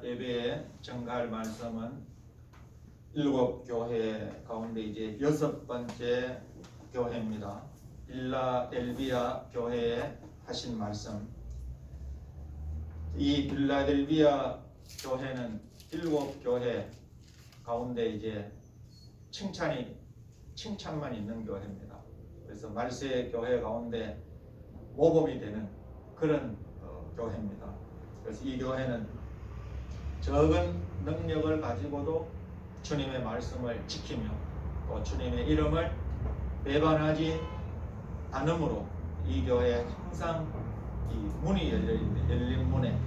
예배에 증가할 말씀은 일곱 교회 가운데 이제 여섯 번째 교회입니다. 빌라델비아 교회에 하신 말씀. 이 빌라델비아 교회는 일곱 교회 가운데 이제 칭찬만 있는 교회입니다. 그래서 말세 교회 가운데 모범이 되는 그런 교회입니다. 그래서 이 교회는 적은 능력을 가지고도 주님의 말씀을 지키며 또 주님의 이름을 배반하지 않으므로 이 교회에 항상 이 문이 열려 있는데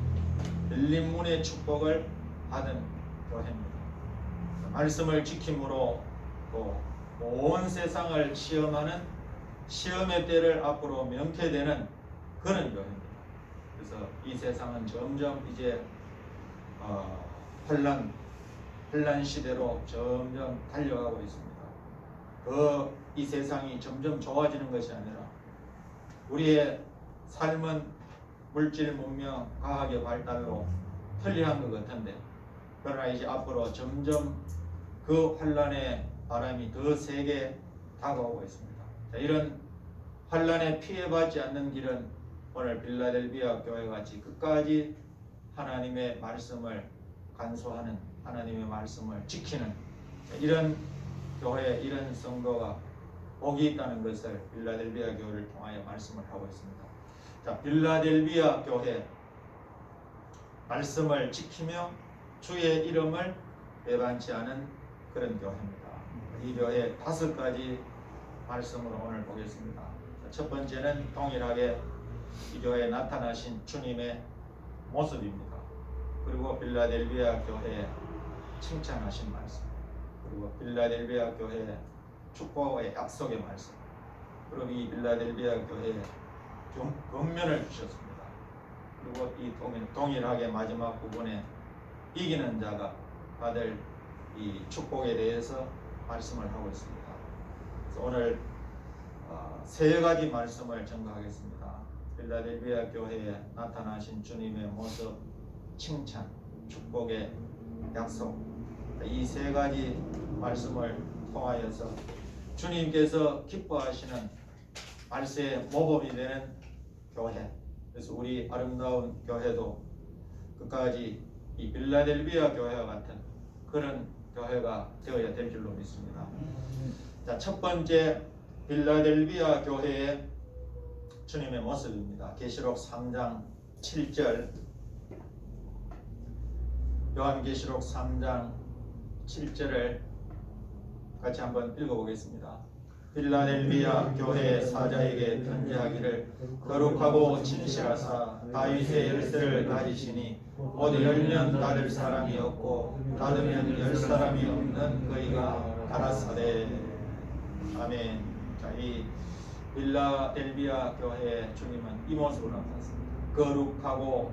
열린 문의 축복을 받은 교회입니다. 말씀을 지킴으로 또 온 세상을 시험하는 시험의 때를 앞으로 명쾌되는 그런 교회입니다. 그래서 이 세상은 점점 이제 환란 시대로 점점 달려가고 있습니다. 이 세상이 점점 좋아지는 것이 아니라 우리의 삶은 물질 문명 과학의 발달로 편리한 것 같은데 그러나 이제 앞으로 점점 그 환란의 바람이 더 세게 다가오고 있습니다. 자, 이런 환란에 피해받지 않는 길은 오늘 빌라델비아 교회 같이 끝까지 하나님의 말씀을 간수하는 하나님의 말씀을 지키는 이런 교회, 이런 성도가 복이 있다는 것을 빌라델비아 교회를 통하여 말씀을 하고 있습니다. 자, 빌라델비아 교회 말씀을 지키며 주의 이름을 배반치 않은 그런 교회입니다. 이 교회 5가지 말씀으로 오늘 보겠습니다. 첫 번째는 동일하게 이 교회에 나타나신 주님의 모습입니다. 그리고 빌라델비아 교회에 칭찬하신 말씀, 그리고 빌라델비아 교회에 축복의 약속의 말씀, 그리고 이 빌라델비아 교회에 권면을 주셨습니다. 그리고 이 동일하게 마지막 부분에 이기는 자가 받을 이 축복에 대해서 말씀을 하고 있습니다. 그래서 오늘 3가지 말씀을 전가하겠습니다. 빌라델비아 교회에 나타나신 주님의 모습, 칭찬, 축복의 약속, 이 3가지 말씀을 통하여서 주님께서 기뻐하시는 말세의 모범이 되는 교회, 그래서 우리 아름다운 교회도 끝까지 이 빌라델비아 교회와 같은 그런 교회가 되어야 될 줄로 믿습니다. 자, 첫 번째 빌라델비아 교회의 주님의 모습입니다. 계시록 3장 7절, 요한계시록 3장 7절을 같이 한번 읽어보겠습니다. 빌라델비아 교회 사자에게 편지하기를 거룩하고 진실하사 다윗의 열쇠를 가지시니 곧 열면 닫을 사람이 없고 닫으면 열 사람이 없는 그이가 가라사대. 아멘. 자, 이 빌라델비아 교회의 주님은 이 모습으로 나타났습니다. 거룩하고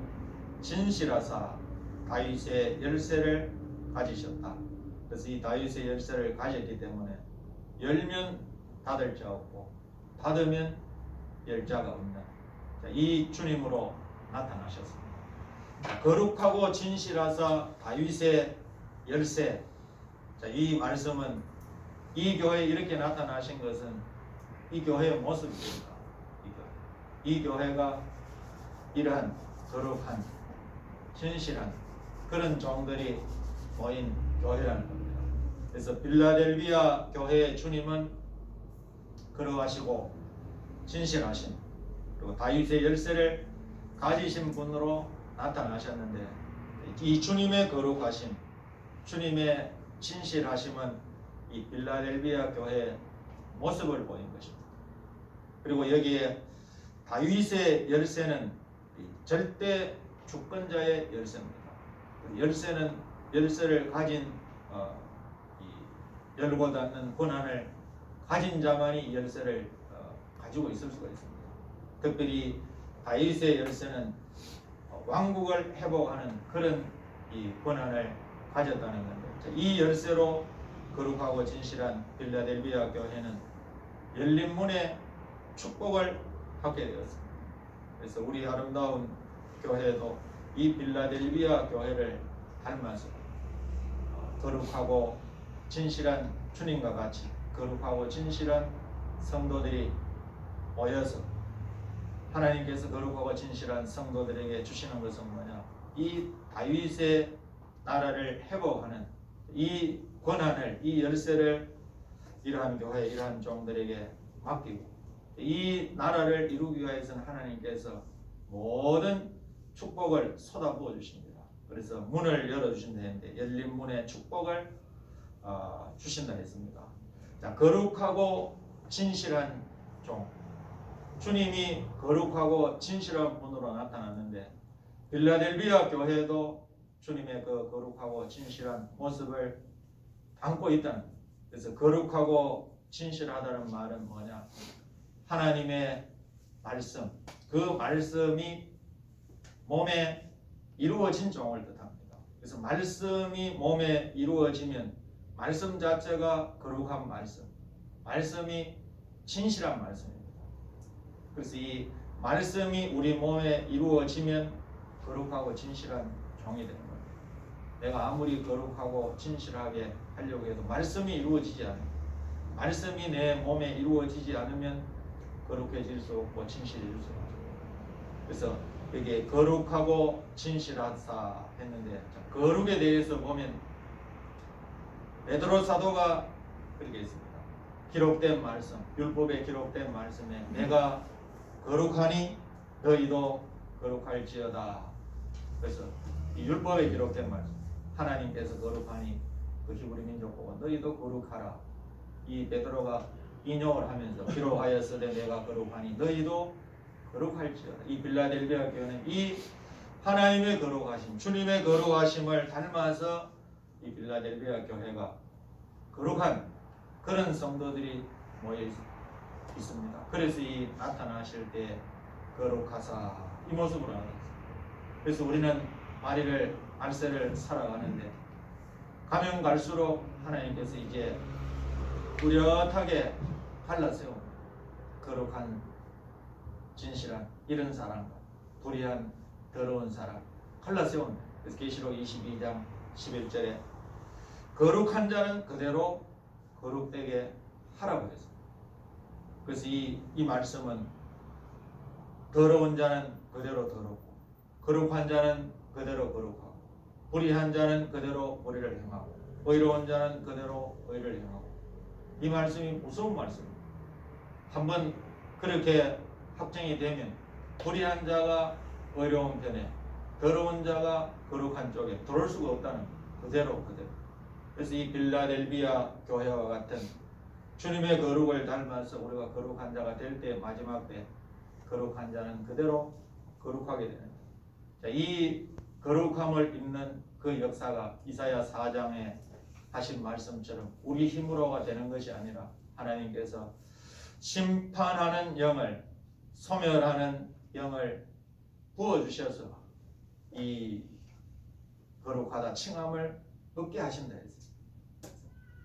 진실하사 다윗의 열쇠를 가지셨다. 그래서 이 다윗의 열쇠를 가졌기 때문에 열면 닫을 자 없고 닫으면 열 자가 없는 이 주님으로 나타나셨습니다. 거룩하고 진실하사 다윗의 열쇠. 자, 이 말씀은 이 교회에 이렇게 나타나신 것은 이 교회의 모습입니다. 이 교회가 이러한 거룩한 진실한 그런 종들이 모인 교회라는 겁니다. 그래서 빌라델비아 교회의 주님은 거룩하시고 진실하신 그리고 다윗의 열쇠를 가지신 분으로 나타나셨는데 이 주님의 거룩하심, 주님의 진실하심은 이 빌라델비아 교회의 모습을 보인 것입니다. 그리고 여기에 다윗의 열쇠는 절대 주권자의 열쇠입니다. 열쇠를 가진 열고 닫는 권한을 가진 자만이 열쇠를 가지고 있을 수가 있습니다. 특별히 다윗의 열쇠는 왕국을 회복하는 그런 이 권한을 가졌다는 건데 이 열쇠로 거룩하고 진실한 빌라델비아 교회는 열린 문의 축복을 받게 되었습니다. 그래서 우리 아름다운 교회도 이 빌라델비아 교회를 닮아서 거룩하고 진실한 주님과 같이 거룩하고 진실한 성도들이 모여서 하나님께서 거룩하고 진실한 성도들에게 주시는 것은 뭐냐? 이 다윗의 나라를 회복하는 이 권한을, 이 열쇠를 이러한 교회, 이러한 종들에게 맡기고 이 나라를 이루기 위해서는 하나님께서 모든 축복을 쏟아부어 주십니다. 그래서 문을 열어주신다 했는데 열린 문에 축복을 주신다 했습니다. 자, 거룩하고 진실한 종, 주님이 거룩하고 진실한 분으로 나타났는데 빌라델비아 교회도 주님의 그 거룩하고 진실한 모습을 담고 있다는. 그래서 거룩하고 진실하다는 말은 뭐냐? 하나님의 말씀, 그 말씀이 몸에 이루어진 종을 뜻합니다. 그래서 말씀이 몸에 이루어지면 말씀 자체가 거룩한 말씀, 말씀이 진실한 말씀입니다. 그래서 이 말씀이 우리 몸에 이루어지면 거룩하고 진실한 종이 되는 겁니다. 내가 아무리 거룩하고 진실하게 하려고 해도 말씀이 이루어지지 않으면, 말씀이 내 몸에 이루어지지 않으면 거룩해질 수 없고 진실해질 수 없죠. 그래서 여기에 거룩하고 진실하사 했는데, 거룩에 대해서 보면 베드로 사도가 그렇게 했습니다. 기록된 말씀, 율법에 기록된 말씀에 내가 거룩하니 너희도 거룩할지어다. 그래서 이 율법에 기록된 말씀, 하나님께서 거룩하니 그 히브리 민족 보고 너희도 거룩하라. 이 베드로가 인용을 하면서 기록하였으되 내가 거룩하니 너희도 거룩할지어다. 이 빌라델비아 교회는 이 하나님의 거룩하심, 주님의 거룩하심을 닮아서 이 빌라델비아 교회가 거룩한 그런 성도들이 모여 있습니다. 그래서 이 나타나실 때 거룩하사 이 모습으로 나타났습니다. 그래서 우리는 말세를 살아가는데 가면 갈수록 하나님께서 이제 뚜렷하게 갈라세운 거룩한 진실한 이런 사람과 불의한 더러운 사람 갈라세운. 그래서 계시록 22장 11절에 거룩한 자는 그대로 거룩되게 하라고 했습니다. 그래서 이 말씀은 더러운 자는 그대로 더럽고 거룩한 자는 그대로 거룩하고 불의한 자는 그대로 불의를 행하고 의로운 자는 그대로 의를 행하고, 이 말씀이 무서운 말씀입니다. 한번 그렇게 확정이 되면 불의한 자가 의로운 편에 더러운 자가 거룩한 쪽에 들어올 수가 없다는 그대로. 그래서 이 빌라델비아 교회와 같은 주님의 거룩을 닮아서 우리가 거룩한 자가 될 때 마지막 때 거룩한 자는 그대로 거룩하게 되는. 자, 이 거룩함을 입는 그 역사가 이사야 4장에 하신 말씀처럼 우리 힘으로가 되는 것이 아니라 하나님께서 심판하는 영을, 소멸하는 영을 부어주셔서 이 거룩하다 칭함을 얻게 하신다 했어요.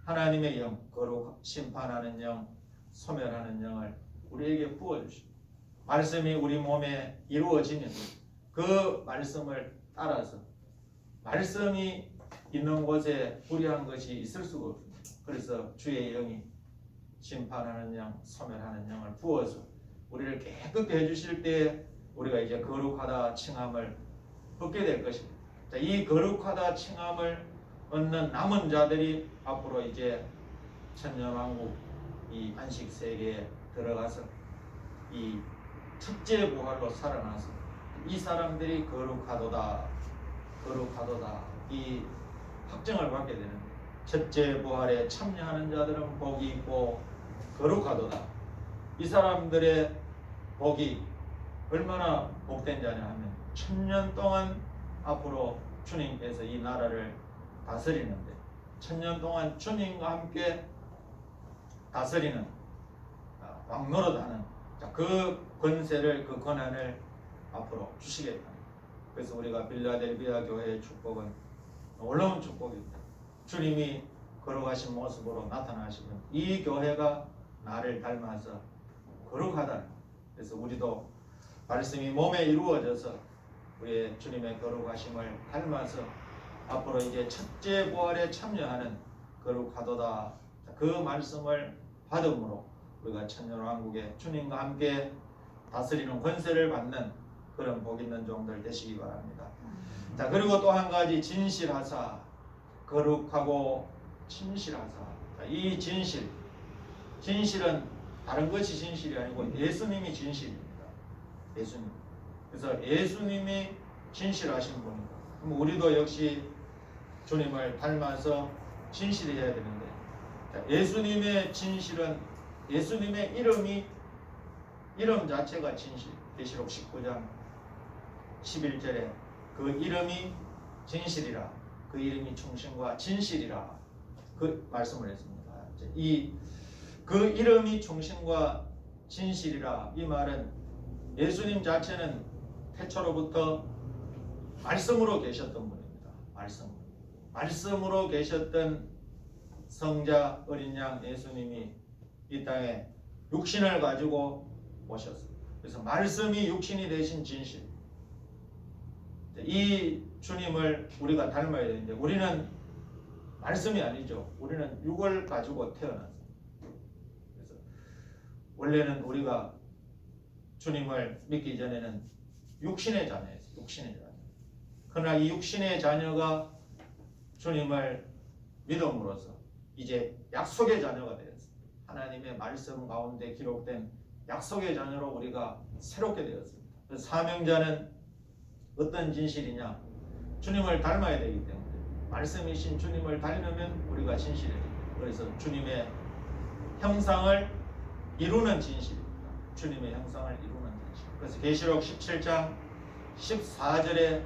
하나님의 영, 거룩, 심판하는 영, 소멸하는 영을 우리에게 부어주십니다. 말씀이 우리 몸에 이루어지면 그 말씀을 따라서 말씀이 있는 곳에 불의한 것이 있을 수가 없습니다. 그래서 주의 영이 심판하는 영, 소멸하는 영을 부어서 우리를 깨끗게 해주실 때 우리가 이제 거룩하다 칭함을 얻게 될 것입니다. 자, 이 거룩하다 칭함을 얻는 남은 자들이 앞으로 이제 천년왕국 이 안식 세계에 들어가서 이 첫째 부활로 살아나서 이 사람들이 거룩하도다 이 확정을 받게 되는데, 첫째 부활에 참여하는 자들은 복이 있고 거룩하도다. 이 사람들의 복이 얼마나 복된 자냐 하면 1000년 동안 앞으로 주님께서 이 나라를 다스리는데 1000년 동안 주님과 함께 다스리는 왕노릇하는 그 권세를, 그 권한을 앞으로 주시겠다. 그래서 우리가 빌라델비아 교회의 축복은 놀라운 축복입니다. 주님이 거룩하신 모습으로 나타나시면 이 교회가 나를 닮아서 거룩하다. 그래서 우리도 말씀이 몸에 이루어져서 우리의 주님의 거룩하심을 닮아서 앞으로 이제 첫째 부활에 참여하는 거룩하도다. 그 말씀을 받음으로 우리가 천년왕국에 주님과 함께 다스리는 권세를 받는 그런 복 있는 종들 되시기 바랍니다. 자, 그리고 또 한 가지 진실하사, 거룩하고 진실하사. 자, 이 진실은 다른 것이 진실이 아니고 예수님이 진실입니다. 예수님. 그래서 예수님이 진실하신 분이다. 그럼 우리도 역시 주님을 닮아서 진실해야 되는데, 자, 예수님의 진실은 예수님의 이름 자체가 진실. 계시록 19장 11절에 그 이름이 진실이라, 그 이름이 충신과 진실이라 그 말씀을 했습니다. 그 이름이 충신과 진실이라, 이 말은 예수님 자체는 태초로부터 말씀으로 계셨던 분입니다. 말씀으로 계셨던 성자 어린 양 예수님이 이 땅에 육신을 가지고 오셨습니다. 그래서 말씀이 육신이 되신 진실, 이 주님을 우리가 닮아야 되는데 우리는 말씀이 아니죠. 우리는 육을 가지고 태어났어요. 그래서 원래는 우리가 주님을 믿기 전에는 육신의 자녀였어요. 육신의 자녀. 그러나 이 육신의 자녀가 주님을 믿음으로써 이제 약속의 자녀가 되었습니다. 하나님의 말씀 가운데 기록된 약속의 자녀로 우리가 새롭게 되었습니다. 그래서 사명자는 어떤 진실이냐? 주님을 닮아야 되기 때문에 말씀이신 주님을 닮으면 우리가 진실해요. 그래서 주님의 형상을 이루는 진실입니다. 주님의 형상을 이루는 진실. 그래서 계시록 17장 14절에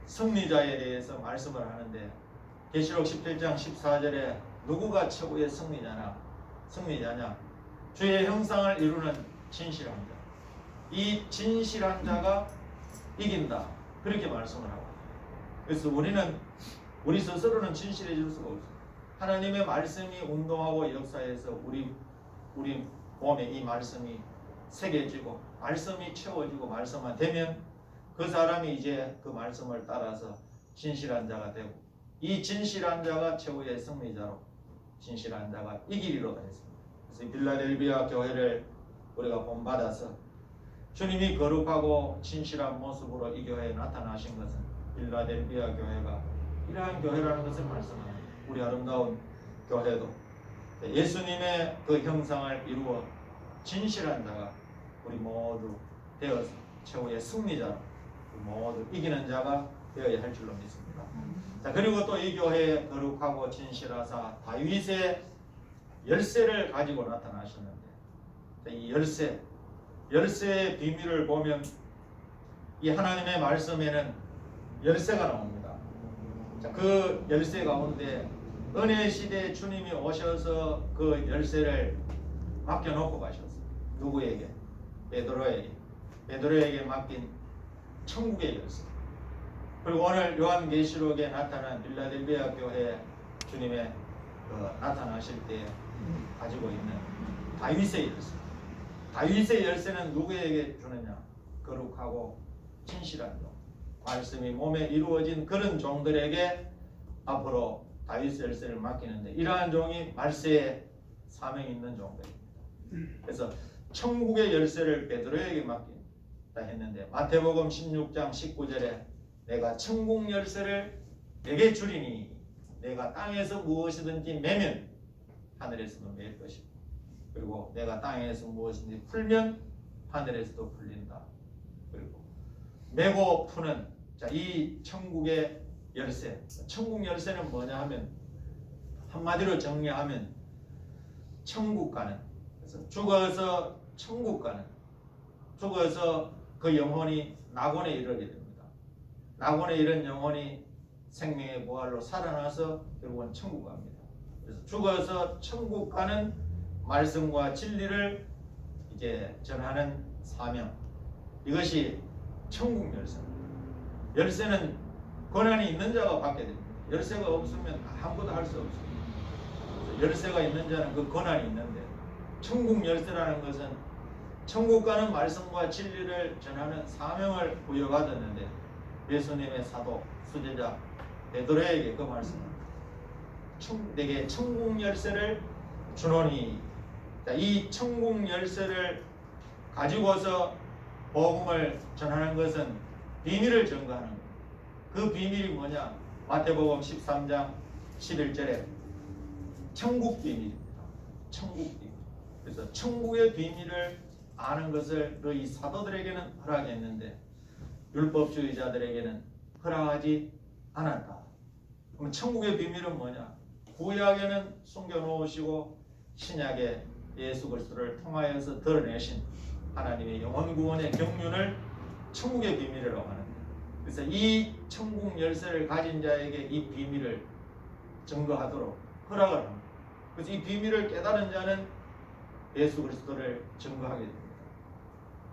승리자에 대해서 말씀을 하는데, 계시록 17장 14절에 누구가 최고의 승리자냐? 주의 형상을 이루는 진실한 자. 이 진실한 자가 이긴다. 그렇게 말씀을 하고, 그래서 우리 스스로는 진실해질 수가 없어요. 하나님의 말씀이 운동하고 역사해서 우리 몸에 이 말씀이 새겨지고 말씀이 채워지고 말씀만 되면 그 사람이 이제 그 말씀을 따라서 진실한 자가 되고, 이 진실한 자가 최후의 승리자로 진실한 자가 이기리로 했습니다. 그래서 빌라델비아 교회를 우리가 본받아서 주님이 거룩하고 진실한 모습으로 이 교회에 나타나신 것은 빌라델비아 교회가 이러한 교회라는 것을 말씀합니다. 우리 아름다운 교회도 예수님의 그 형상을 이루어 진실한 자가 우리 모두 되어서 최후의 승리자로 모두 이기는 자가 되어야 할 줄로 믿습니다. 자, 그리고 또 이 교회에 거룩하고 진실하사 다윗의 열쇠를 가지고 나타나셨는데, 이 열쇠의 비밀을 보면 이 하나님의 말씀에는 열쇠가 나옵니다. 자, 그 열쇠 가운데 은혜 시대에 주님이 오셔서 그 열쇠를 맡겨놓고 가셨어요. 누구에게? 베드로에게 맡긴 천국의 열쇠. 그리고 오늘 요한계시록에 나타난 빌라델비아 교회 주님의 나타나실 때 가지고 있는 다윗의 열쇠. 다윗의 열쇠는 누구에게 주느냐? 거룩하고 진실한 종, 말씀이 몸에 이루어진 그런 종들에게 앞으로 다윗의 열쇠를 맡기는데, 이러한 종이 말세에 사명이 있는 종들입니다. 그래서 천국의 열쇠를 베드로에게 맡긴다 했는데, 마태복음 16장 19절에 내가 천국 열쇠를 내게 주리니 내가 땅에서 무엇이든지 매면 하늘에서도 매일 것이고, 그리고 내가 땅에서 무엇이든지 풀면 하늘에서도 풀린다. 그리고 매고 푸는, 자, 이 천국의 열쇠. 천국 열쇠는 뭐냐 하면, 한마디로 정리하면 천국 가는, 그래서 죽어서 천국 가는, 죽어서 그 영혼이 낙원에 이르게 됩니다. 낙원에 이른 영혼이 생명의 부활로 살아나서 결국은 천국 갑니다. 그래서 죽어서 천국 가는 말씀과 진리를 이제 전하는 사명, 이것이 천국 열쇠입니다. 열쇠는 권한이 있는 자가 받게 됩니다. 열쇠가 없으면 아무것도 할 수 없습니다. 열쇠가 있는 자는 그 권한이 있는데, 천국 열쇠라는 것은 천국 가는 말씀과 진리를 전하는 사명을 부여받았는데, 예수님의 사도, 수제자, 베드로에게 그 말씀을 내게 천국 열쇠를 주노니, 이 천국 열쇠를 가지고서 복음을 전하는 것은 비밀을 증거하는 거예요. 그 비밀이 뭐냐? 마태복음 13장 11절에 천국 비밀입니다. 천국 비밀. 그래서 천국의 비밀을 아는 것을 너희 사도들에게는 허락했는데 율법주의자들에게는 허락하지 않았다. 그럼 천국의 비밀은 뭐냐? 구약에는 숨겨놓으시고 신약에 예수 그리스도를 통하여서 드러내신 하나님의 영원 구원의 경륜을 천국의 비밀이라고 하는데, 그래서 이 천국 열쇠를 가진 자에게 이 비밀을 증거하도록 허락을 합니다. 그래서 이 비밀을 깨달은 자는 예수 그리스도를 증거하게 됩니다.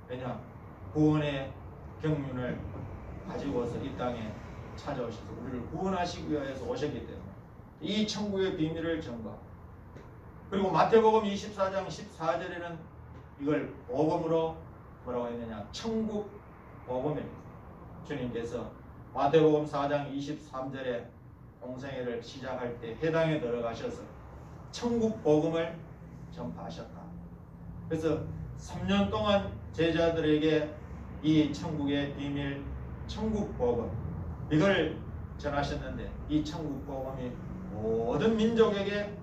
왜냐? 구원의 경륜을 가지고서 이 땅에 찾아오셔서 우리를 구원하시기 위해서 오셨기 때문에 이 천국의 비밀을 증거하고, 그리고 마태복음 24장 14절에는 이걸 복음으로 뭐라고 했느냐? 천국 복음입니다. 주님께서 마태복음 4장 23절에 공생애를 시작할 때 회당에 들어가셔서 천국 복음을 전파하셨다. 그래서 3년 동안 제자들에게 이 천국의 비밀, 천국 복음, 이걸 전하셨는데, 이 천국 복음이 모든 민족에게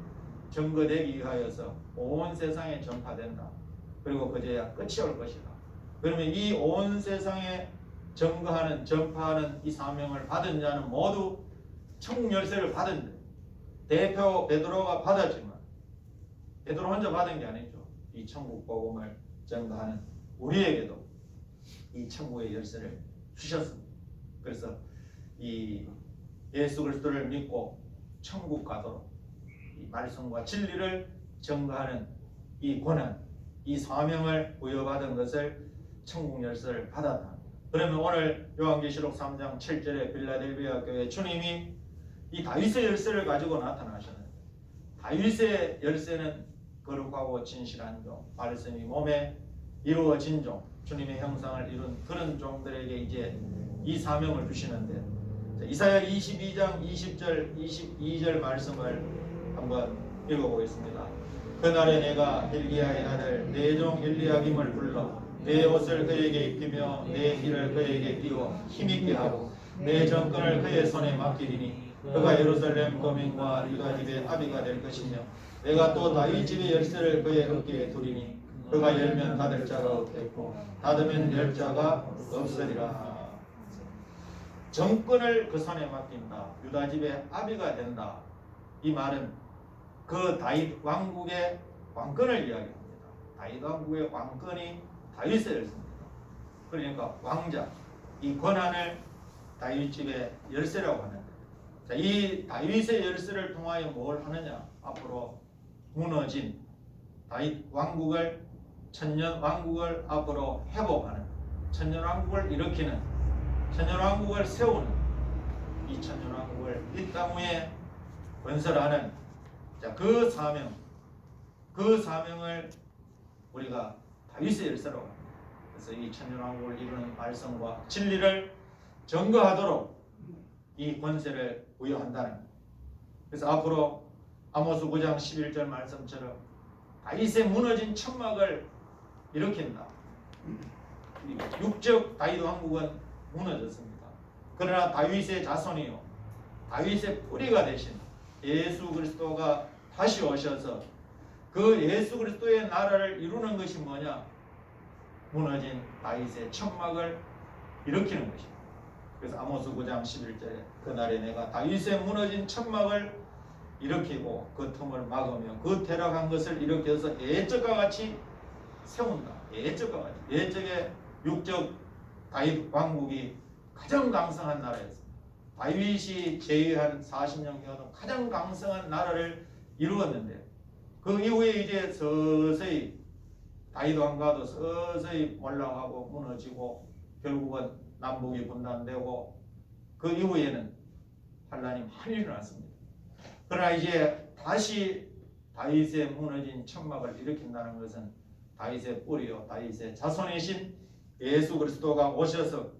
전거되기 위하여서 온 세상에 전파된다. 그리고 그제야 끝이 올 것이다. 그러면 이 온 세상에 전거하는, 전파하는 이 사명을 받은 자는 모두 천국 열쇠를 받은 자예요. 대표 베드로가 받았지만 베드로 혼자 받은 게 아니죠. 이 천국 복음을 전거하는 우리에게도 이 천국의 열쇠를 주셨습니다. 그래서 이 예수 그리스도를 믿고 천국 가도록 이 말씀과 진리를 전거하는 이 권한, 이 사명을 부여받은 것을 천국 열쇠를 받았다. 그러면 오늘 요한계시록 3장 7절에 빌라델비아 교회 주님이 이 다윗의 열쇠를 가지고 나타나셨는데, 다윗의 열쇠는 거룩하고 진실한 종, 말씀이 몸에 이루어진 종, 주님의 형상을 이룬 그런 종들에게 이제 이 사명을 주시는데, 이사야 22장 20절 22절 말씀을 한번 읽어보겠습니다. 그날에 내가 힐기야의 아들 내 종 엘리야김을 불러 내 옷을 그에게 입히며 내 힐을 그에게 띄워 힘있게 하고 내 정권을 그의 손에 맡기리니 그가 예루살렘 거민과 유다 집의 아비가 될 것이며 내가 또 다윗 집의 열쇠를 그의 어깨에 두리니 그가 열면 닫을 자가 없겠고 닫으면 열 자가 없으리라. 정권을 그 손에 맡긴다. 유다 집의 아비가 된다. 이 말은 그 다윗 왕국의 왕권을 이야기합니다. 다윗 왕국의 왕권이 다윗의 열쇠입니다. 그러니까 왕자, 이 권한을 다윗 집의 열쇠라고 하는데, 자, 이 다윗의 열쇠를 통하여 뭘 하느냐? 앞으로 무너진 다윗 왕국을, 천년 왕국을 앞으로 회복하는, 천년 왕국을 일으키는, 천년 왕국을 세우는, 이 천년 왕국을 이 땅 위에 건설하는, 자, 그 사명, 그 사명을 우리가 다윗의 열쇠라고 합니다. 그래서 이 천년 왕국을 이루는 말씀과 진리를 증거하도록 이 권세를 부여한다는 거예요. 그래서 앞으로 아모스 9장 11절 말씀처럼 다윗의 무너진 천막을 일으킨다. 육적 다윗 왕국은 무너졌습니다. 그러나 다윗의 자손이요, 다윗의 뿌리가 되신 예수 그리스도가 다시 오셔서 그 예수 그리스도의 나라를 이루는 것이 뭐냐? 무너진 다윗의 천막을 일으키는 것입니다. 그래서 아모스 9장 11절에 그날에 내가 다윗의 무너진 천막을 일으키고 그 틈을 막으며 그 퇴락한 것을 일으켜서 옛적과 같이 세운다. 옛적과 같이. 옛적의 육적 다윗 왕국이 가장 강성한 나라였습니다. 다윗이 제위한 40년경은 가장 강성한 나라를 이루었는데, 그 이후에 이제 서서히 다윗 왕가도 서서히 몰락하고 무너지고 결국은 남북이 분단되고 그 이후에는 환란이 많이 일어났습니다. 그러나 이제 다시 다윗의 무너진 천막을 일으킨다는 것은 다윗의 뿌리요, 다윗의 자손이신 예수 그리스도가 오셔서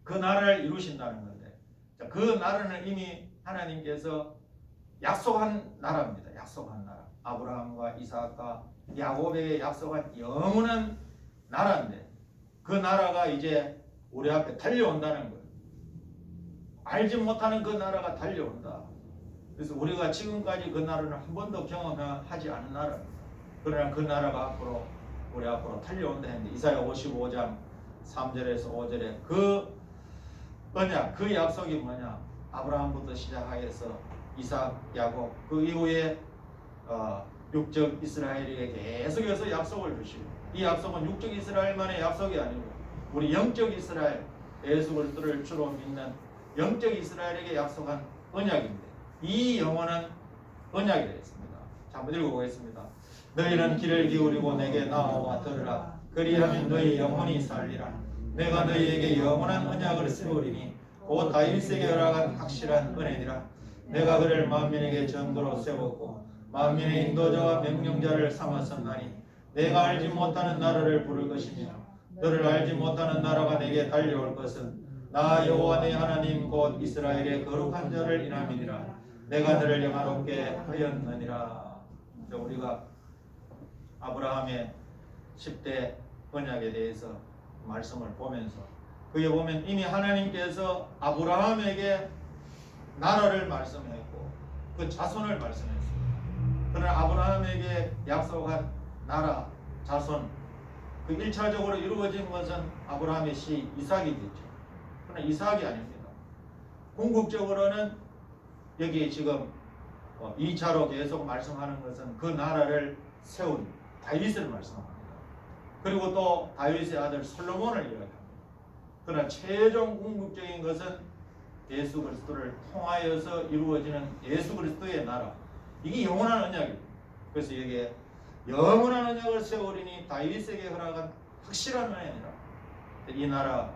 그 나라를 이루신다는 건데, 그 나라는 이미 하나님께서 약속한 나라입니다. 약속한 나라. 아브라함과 이삭과 야곱에게 약속한 영원한 나라인데 그 나라가 이제 우리 앞에 달려온다는 거예요. 알지 못하는 그 나라가 달려온다. 그래서 우리가 지금까지 그 나라는 한 번도 경험하지 않은 나라입니다. 그러나 그 나라가 앞으로 우리 앞으로 달려온다 했는데 이사야 55장 3절에서 5절에 그 언약, 그 약속이 뭐냐? 아브라함부터 시작하여서 이삭, 야곱, 그 이후에 육적 이스라엘에게 계속해서 약속을 주시고 이 약속은 육적 이스라엘만의 약속이 아니고 우리 영적 이스라엘, 예수 그리스도를 주로 믿는 영적 이스라엘에게 약속한 언약인데 이 영원한 언약이 되겠습니다. 자, 한번 읽어보겠습니다. 너희는 귀를 기울이고 내게 나와 들으라. 그리하면 너희 영혼이 살리라. 내가 너희에게 영원한 언약을 세우리니 곧 다윗에게 허락한 확실한 은혜니라. 내가 그를 만민에게 전도로 세웠고 만민의 인도자와 명령자를 삼았었나니 내가 알지 못하는 나라를 부를 것이며 너를 알지 못하는 나라가 내게 달려올 것은 나 여호와 내 하나님 곧 이스라엘의 거룩한 자를 인함이니라. 내가 너를 영화롭게 하였느니라. 우리가 아브라함의 10대 언약에 대해서 말씀을 보면서 그에 보면 이미 하나님께서 아브라함에게 나라를 말씀했고 그 자손을 말씀했습니다. 그러나 아브라함에게 약속한 나라, 자손 그 1차적으로 이루어진 것은 아브라함의 시 이삭이겠죠. 그러나 이삭이 아닙니다. 궁극적으로는 여기 지금 2차로 계속 말씀하는 것은 그 나라를 세운 다윗을 말씀합니다. 그리고 또 다윗의 아들 솔로몬을 이야기합니다. 그러나 최종 궁극적인 것은 예수 그리스도를 통하여서 이루어지는 예수 그리스도의 나라. 이게 영원한 언약입니다. 그래서 여기에 영원한 언약을 세우리니 다윗에게 허락한 확실한 은혜니라. 이 나라,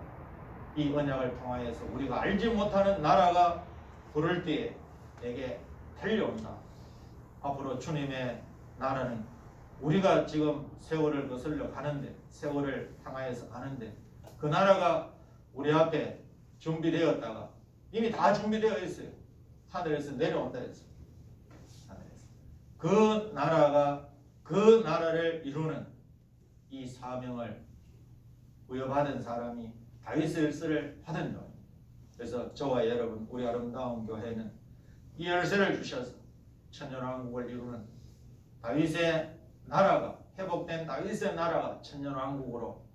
이 언약을 통하여서 우리가 알지 못하는 나라가 부를 때에 내게 달려온다. 앞으로 주님의 나라는 우리가 지금 세월을 거슬러 가는데, 세월을 향하여서 가는데 그 나라가 우리 앞에 준비되었다가 이미 다 준비되어 있어요. 하늘에서 내려온다 했어요. 하늘에서. 그 나라가 그 나라를 이루는 이 사명을 부여받은 사람이 다윗의 열쇠를 받은 자. 그래서 저와 여러분, 우리 아름다운 교회는 이 열쇠를 주셔서 천년왕국을 이루는 다윗의 나라가, 회복된 다윗의 나라가 천년왕국으로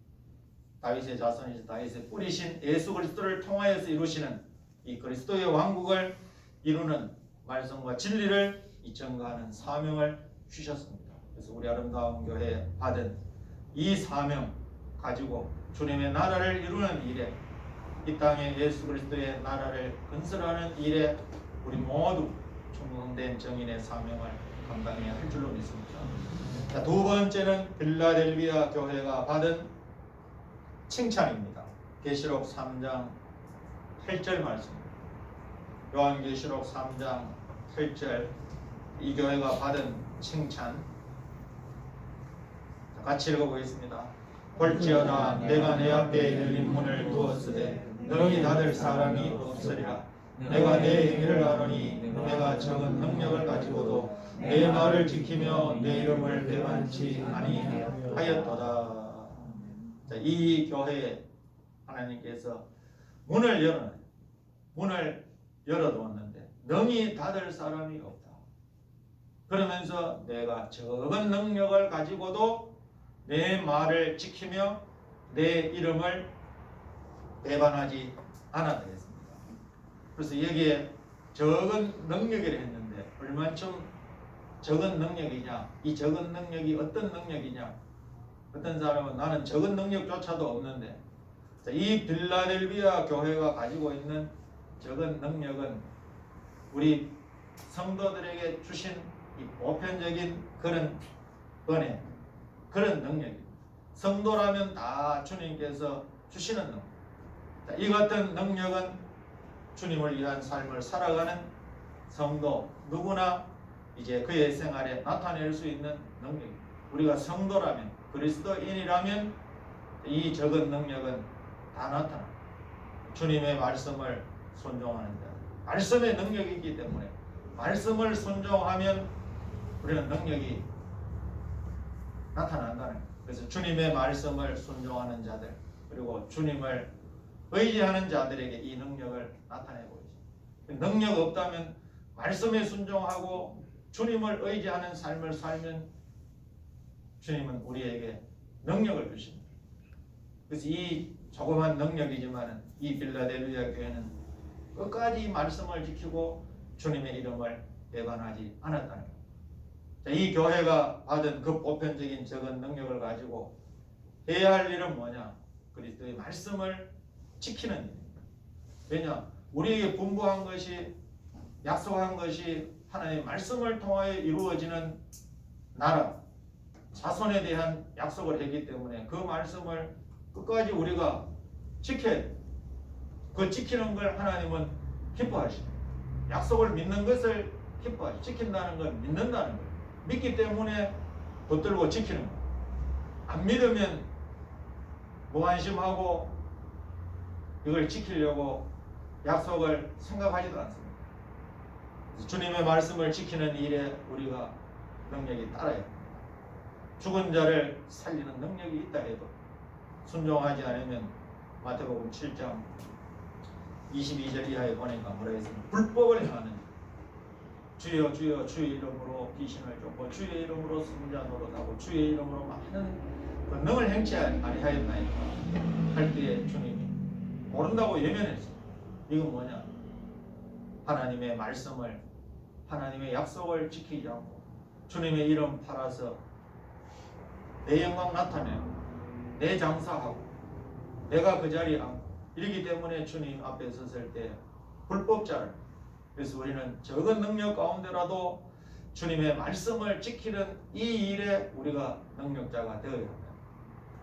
다윗의 자손이신 다윗의 뿌리신 예수 그리스도를 통하여서 이루시는 이 그리스도의 왕국을 이루는 말씀과 진리를 이전가하는 사명을 주셨습니다. 그래서 우리 아름다운 교회에 받은 이 사명 가지고 주님의 나라를 이루는 일에, 이 땅에 예수 그리스도의 나라를 건설하는 일에 우리 모두 충성된 정인의 사명을 감당해야 할 줄로 믿습니다. 자, 두 번째는 빌라델비아 교회가 받은 칭찬입니다. 계시록 3장 8절 말씀입니다. 요한계시록 3장 8절, 이 교회가 받은 칭찬 같이 읽어보겠습니다. 볼지어다 내가 내 앞에 열린 문을 두었으되 너희 닫을 사람이 없으리라. 내가 내 행위를 아노니 내가 적은 능력을 가지고도 내 말을 지키며 내 이름을 배반치 아니하였도다. 이 교회에 하나님께서 문을 열어두었는데 능히 닫을 사람이 없다. 그러면서 내가 적은 능력을 가지고도 내 말을 지키며 내 이름을 배반하지 않았다 했습니다. 그래서 여기에 적은 능력이라 했는데 얼만큼 적은 능력이냐, 이 적은 능력이 어떤 능력이냐, 어떤 사람은 나는 적은 능력조차도 없는데, 이 빌라델비아 교회가 가지고 있는 적은 능력은 우리 성도들에게 주신 이 보편적인 그런 은혜, 그런 능력입니다. 성도라면 다 주님께서 주시는 능력. 이 같은 능력은 주님을 위한 삶을 살아가는 성도 누구나 이제 그의 생활에 나타낼 수 있는 능력입니다. 우리가 성도라면, 그리스도인이라면 이 적은 능력은 다 나타납니다. 주님의 말씀을 순종하는 자. 말씀의 능력이 있기 때문에 말씀을 순종하면 우리는 능력이 나타난다는 거예요. 그래서 주님의 말씀을 순종하는 자들, 그리고 주님을 의지하는 자들에게 이 능력을 나타내 보이죠. 능력 없다면 말씀에 순종하고 주님을 의지하는 삶을 살면 주님은 우리에게 능력을 주십니다. 그래서 이 조그만 능력이지만 이 빌라델비아 교회는 끝까지 말씀을 지키고 주님의 이름을 배반하지 않았다는 겁니다. 이 교회가 받은 그 보편적인 적은 능력을 가지고 해야 할 일은 뭐냐? 그리스도의 말씀을 지키는 일입니다. 왜냐? 우리에게 분부한 것이, 약속한 것이 하나님의 말씀을 통하여 이루어지는 나라, 자손에 대한 약속을 했기 때문에 그 말씀을 끝까지 우리가 지켜야 돼요. 그 지키는 걸 하나님은 기뻐하십니다. 약속을 믿는 것을 기뻐하십니다. 지킨다는 건 믿는다는 거예요. 믿기 때문에 붙들고 지키는 거예요. 안 믿으면 무관심하고 이걸 지키려고 약속을 생각하지도 않습니다. 주님의 말씀을 지키는 일에 우리가 능력이 따라야 합니다. 죽은 자를 살리는 능력이 있다 해도 순종하지 않으면 마태복음 7장 22절 이하에 보니까 뭐라 했습니까? 불법을 행하는 주여 주여 주의 이름으로 귀신을 쫓고 주의 이름으로 승자 노릇하고 주의 이름으로 많은 권능을 행치 아니하였나이까 할 때에 주님이 모른다고 예면했어요. 이건 뭐냐? 하나님의 말씀을, 하나님의 약속을 지키지 않고 주님의 이름 팔아서 내 영광 나타내고 내 장사하고 내가 그 자리에 앉고 이러기 때문에 주님 앞에 섰을 때 불법자를, 그래서 우리는 적은 능력 가운데라도 주님의 말씀을 지키는 이 일에 우리가 능력자가 되어야 합니다.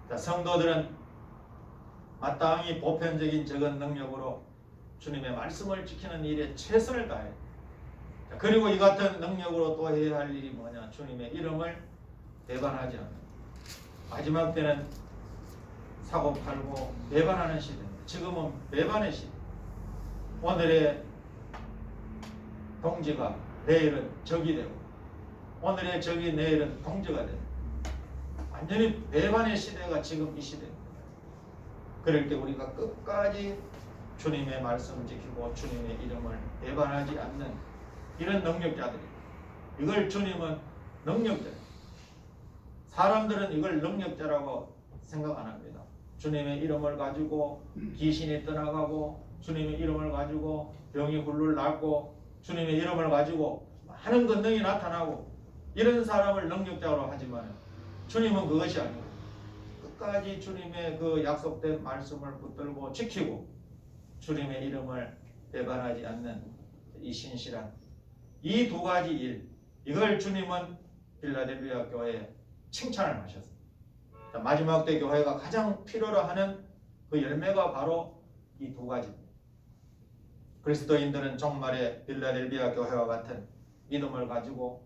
자, 성도들은 마땅히 보편적인 적은 능력으로 주님의 말씀을 지키는 일에 최선을 다해야 합니다. 자, 그리고 이 같은 능력으로 또 해야 할 일이 뭐냐? 주님의 이름을 배반하지 않는, 마지막 때는 사고 팔고 배반하는 시대입니다. 지금은 배반의 시대. 오늘의 동지가 내일은 적이 되고 오늘의 적이 내일은 동지가 되고 완전히 배반의 시대가 지금 이 시대입니다. 그럴 때 우리가 끝까지 주님의 말씀을 지키고 주님의 이름을 배반하지 않는 이런 능력자들입니다. 이걸 주님은 능력자, 사람들은 이걸 능력자라고 생각 안 합니다. 주님의 이름을 가지고 귀신이 떠나가고 주님의 이름을 가지고 병이 훌훌 낫고 주님의 이름을 가지고 많은 권능이 나타나고 이런 사람을 능력자로 하지만 주님은 그것이 아니고 끝까지 주님의 그 약속된 말씀을 붙들고 지키고 주님의 이름을 배반하지 않는 이 신실한 이 두 가지 일, 이걸 주님은 빌라델비아 교회에 칭찬을 하셨습니다. 마지막 때 교회가 가장 필요로 하는 그 열매가 바로 이 두 가지입니다. 그리스도인들은 정말의 빌라델비아 교회와 같은 믿음을 가지고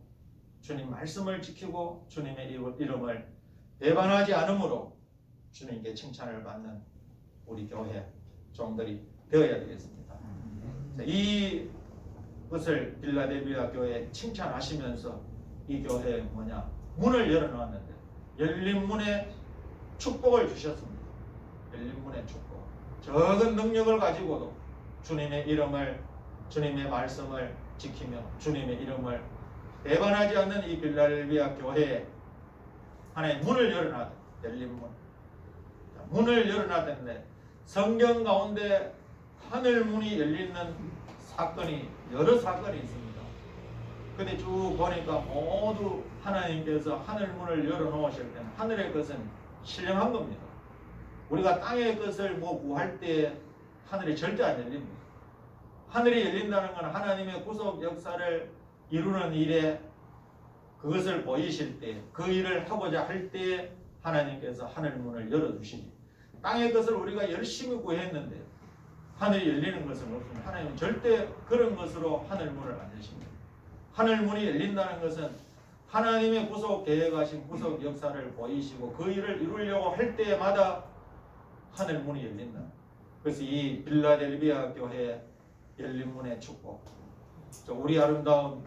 주님 말씀을 지키고 주님의 이름을 배반하지 않으므로 주님께 칭찬을 받는 우리 교회 종들이 되어야 되겠습니다. 이것을 빌라델비아 교회에 칭찬하시면서 이 교회에 뭐냐? 문을 열어놓았는데 열린 문에 축복을 주셨습니다. 열린 문의 축복. 적은 능력을 가지고도 주님의 이름을, 주님의 말씀을 지키며 주님의 이름을 배반하지 않는 이 빌라델비아 교회에 하나의 문을 열어놨다. 열린 문. 문을 열어놨는데 성경 가운데 하늘 문이 열리는 사건이 여러 사건이 있습니다. 근데 쭉 보니까 모두 하나님께서 하늘 문을 열어놓으실 때는 하늘의 것은 신령한 겁니다. 우리가 땅의 것을 구할 때 하늘이 절대 안 열립니다. 하늘이 열린다는 건 하나님의 구속 역사를 이루는 일에 그것을 보이실 때, 그 일을 하고자 할 때 하나님께서 하늘 문을 열어주시지. 땅의 것을 우리가 열심히 구했는데 하늘이 열리는 것은 없습니다. 하나님은 절대 그런 것으로 하늘 문을 안 여십니다. 하늘 문이 열린다는 것은 하나님의 구속 계획하신 구속 역사를 보이시고 그 일을 이루려고 할 때마다 하늘 문이 열린다. 그래서 이 빌라델비아 교회에 열린 문의 축복. 우리 아름다운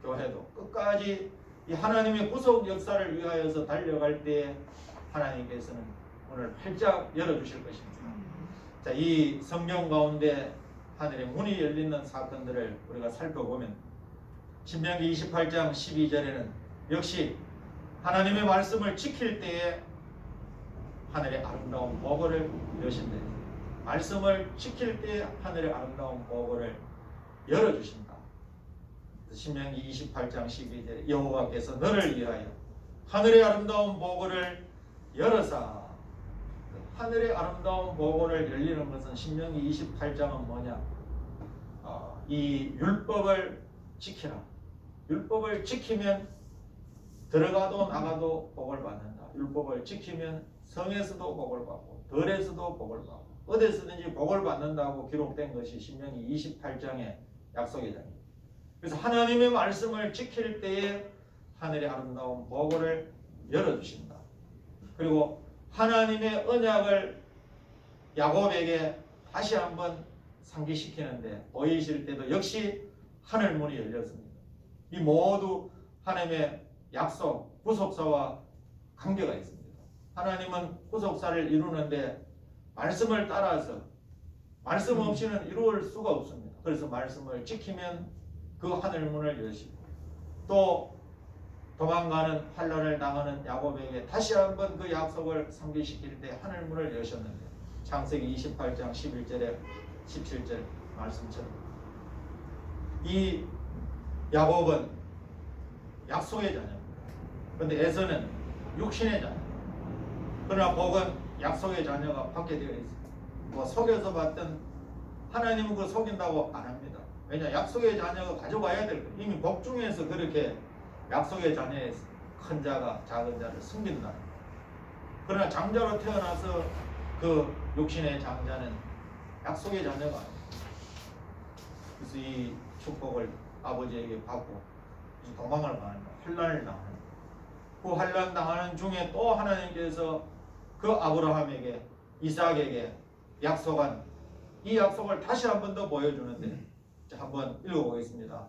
교회도 끝까지 이 하나님의 구속 역사를 위하여서 달려갈 때에 하나님께서는 문을 활짝 열어주실 것입니다. 자, 이 성경 가운데 하늘의 문이 열리는 사건들을 우리가 살펴보면 신명기 28장 12절에는 역시 하나님의 말씀을 지킬 때에 하늘의 아름다운 보고를 여신다. 말씀을 지킬 때에 하늘의 아름다운 보고를 열어주신다. 신명기 28장 12절에 여호와께서 너를 위하여 하늘의 아름다운 보고를 열어사. 하늘의 아름다운 보고를 열리는 것은 신명기 28장은 뭐냐? 이 율법을 지키라. 율법을 지키면 들어가도 나가도 복을 받는다. 율법을 지키면 성에서도 복을 받고 들에서도 복을 받고 어디서든지 복을 받는다고 기록된 것이 신명기 28장의 약속의 장입니다. 그래서 하나님의 말씀을 지킬 때에 하늘의 아름다운 보고를 열어주신다. 그리고 하나님의 언약을 야곱에게 다시 한번 상기시키는데 보이실 때도 역시 하늘 문이 열렸습니다. 이 모두 하나님의 약속, 구속사와 관계가 있습니다. 하나님은 구속사를 이루는데 말씀을 따라서 말씀 없이는 이루을 수가 없습니다. 그래서 말씀을 지키면 그 하늘 문을 여시고 또 도망가는 환난을 당하는 야곱에게 다시 한번 그 약속을 상기시킬 때 하늘 문을 여셨는데 창세기 28장 11절에 17절 말씀처럼 이 야곱은 약속의 자녀입니다. 그런데 에서는 육신의 자녀. 그러나 복은 약속의 자녀가 받게 되어 있습니다. 뭐 속여서 받든 하나님은 그걸 속인다고 안 합니다. 왜냐? 약속의 자녀가 가져가야 될 거예요. 이미 복 중에서 그렇게 약속의 자녀의 큰 자가 작은 자를 숨긴다. 그러나 장자로 태어나서 그 육신의 장자는 약속의 자녀가 아닙니다. 그래서 이 축복을 아버지에게 받고 도망을 가는 거예요. 환난을 당하는 거예요. 그 환난 당하는 중에 또 하나님께서 그 아브라함에게 이삭에게 약속한 이 약속을 다시 한 번 더 보여주는데 한번 읽어보겠습니다.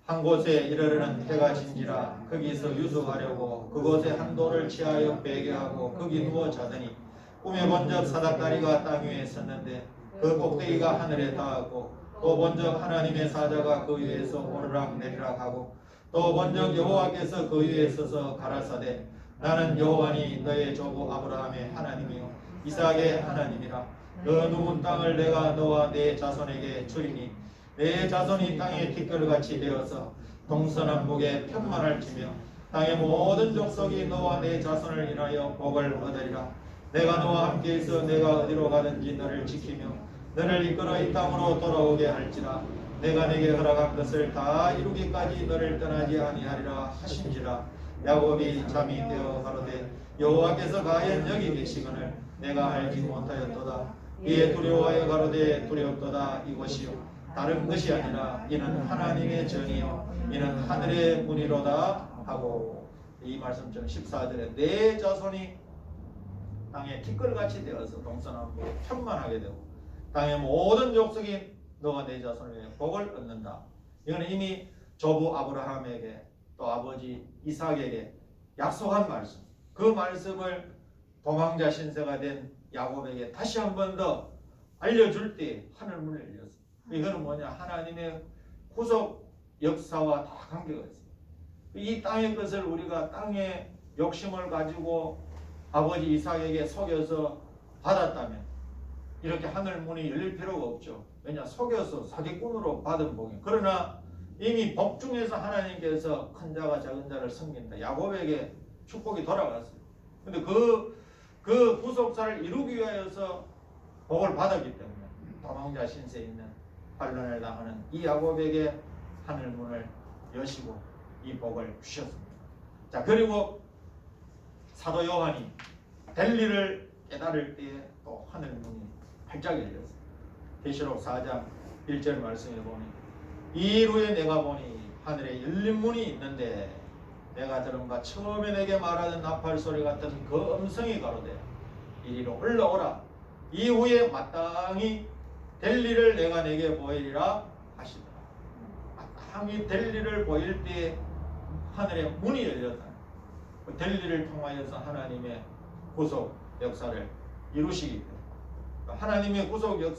한 곳에 이르르는 해가 진지라 거기서 유숙하려고 그곳에 한 돌을 취하여 베게 하고 거기 누워 자더니 꿈에 본적 사닥다리가 땅 위에 섰는데 그 꼭대기가 하늘에 닿았고 또 본적 하나님의 사자가 그 위에서 오르락 내리락 하고 또 본적 여호와께서 그 위에 서서 가라사대 나는 여호와니 너의 조부 아브라함의 하나님이요 이삭의 하나님이라. 그 누운 땅을 내가 너와 내 자손에게 주리니 내 자손이 땅의 티끌같이 되어서 동서남북에 편만할지며 땅의 모든 족속이 너와 내 자손을 인하여 복을 얻으리라. 내가 너와 함께 있어 내가 어디로 가든지 너를 지키며 너를 이끌어 이 땅으로 돌아오게 할지라. 내가 내게 허락한 것을 다 이루기까지 너를 떠나지 아니하리라 하신지라. 야곱이 잠이 되어 가로되 여호와께서 과연 여기 계시거늘 내가 알지 못하였도다. 이에 두려워하여 가로되 두렵도다. 이것이요 다른 것이 아니라 이는 하나님의 전이요 이는 하늘의 문이로다 하고 이 말씀처럼 14절에 내 자손이 땅에 티끌같이 되어서 동서남북 편만하게 되고 땅의 모든 족속이 너가 내 자손을 위해 복을 얻는다. 이거는 이미 조부 아브라함에게 또 아버지 이삭에게 약속한 말씀. 그 말씀을 도망자 신세가 된 야곱에게 다시 한 번 더 알려줄 때 하늘 문을 열렸습니다. 이거는 뭐냐? 하나님의 구속 역사와 다 관계가 있습니다. 이 땅의 것을 우리가 땅의 욕심을 가지고 아버지 이삭에게 속여서 받았다면 이렇게 하늘 문이 열릴 필요가 없죠. 왜냐? 속여서 사기꾼으로 받은 복이. 그러나 이미 복 중에서 하나님께서 큰 자가 작은 자를 섬긴다. 야곱에게 축복이 돌아갔어요. 근데 그 구속사를 이루기 위하여서 복을 받았기 때문에 도망자 신세에 있는 환난을 당하는 이 야곱에게 하늘 문을 여시고 이 복을 주셨습니다. 자, 그리고 사도 요한이 델리를 깨달을 때에 또 하늘 문이 활짝 열렸습니다. 계시록 4장 1절 말씀에 보니 이후에 내가 보니 하늘에 열린 문이 있는데 내가 들은 바 처음에 내게 말하던 나팔 소리 같은 그 음성이 가로되 이리로 올라오라. 이후에 마땅히 델리를 내가 내게 보이리라 하시더라. 마땅히 될 일을 보일 때 하늘의 문이 열렸다. 될 일을 통하여서 하나님의 구속 역사를 이루시기 때문에 하나님의 구속 역사